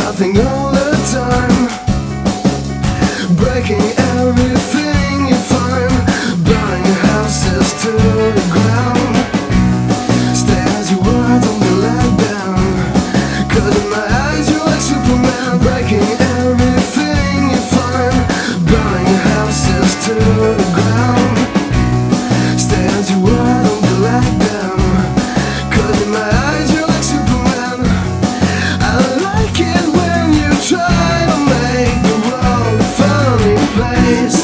nothing all the time, breaking everything you find, burning houses to the ground. Stay as you were, don't be let down, 'cause in my eyes you're like Superman. Breaking everything you find, burning houses to the ground. Stay as you were, don't be let down, 'cause in my eyes you're like Superman. I like it when you try to make the world a funny place.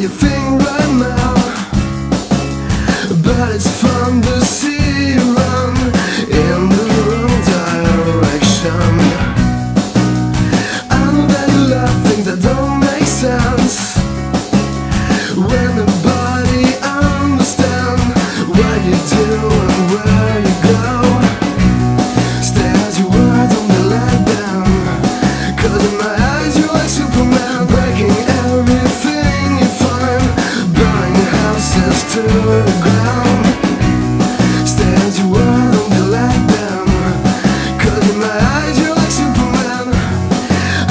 You think right now, but it's fun to see you run in the wrong direction. I know that you love things that don't make sense, when nobody understands what you do and where you go. Stay as you were, don't be let down, 'cause in my eyes you're like Superman. Breaking everything you find, burning houses to the ground. Stay as you were, don't be let down, 'cause in my eyes you're like Superman.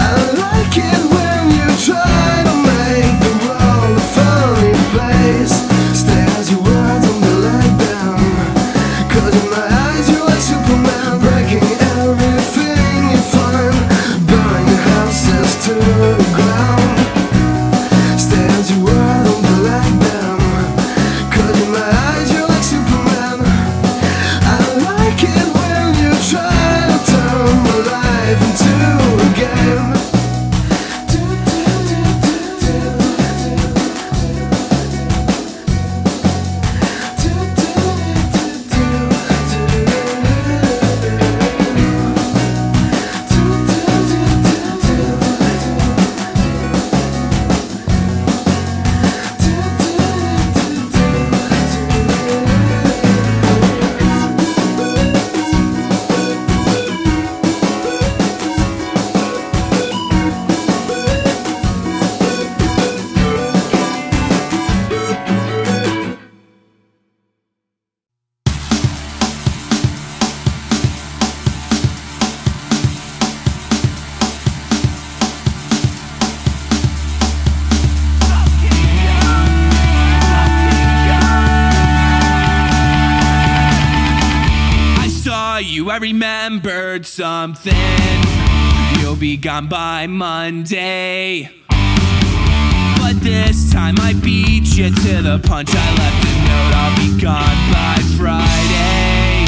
I like it when you try to make the world a funny place. Stay as you were, don't be let down, 'cause in my eyes you're like Superman. Breaking everything you find, burning houses to the ground. Stay as you were, don't be let down, 'cause in my eyes you're like Superman. I like it when you try to turn my life into a game. I remembered something. You'll be gone by Monday, but this time I beat you to the punch. I left a note, I'll be gone by Friday.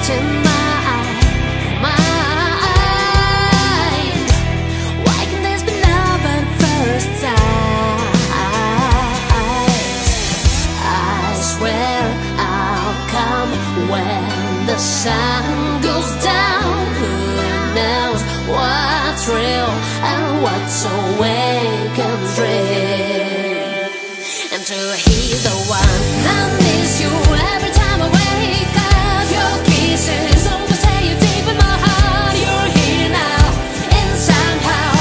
lost in my mind. Why can this be love at first sight? I swear I'll come when the sun goes down. Who knows what's real and what's awake and dream? And to he's the one I miss you every time I wake up. Your kisses always stay deep in my heart. You're here now, and somehow,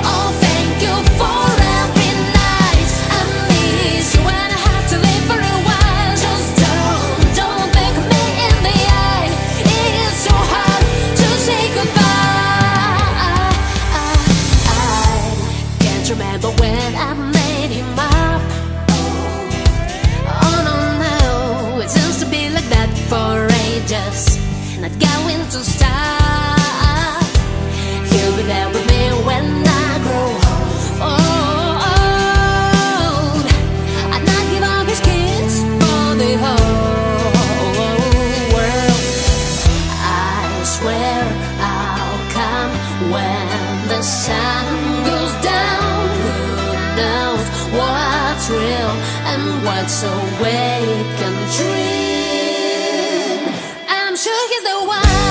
oh thank you for every night. I miss you and I have to live for a while. Just don't look me in the eye. It's so hard to say goodbye. I can't remember when I made him up. Oh no, no, it seems to be like that for ages. Not going to stop. He'll be there with me when I grow old. I'd not give up his kiss for the whole world. I swear I'll come when the sun goes down. Who knows what's real and what's awake and dream? I'm sure he's the one.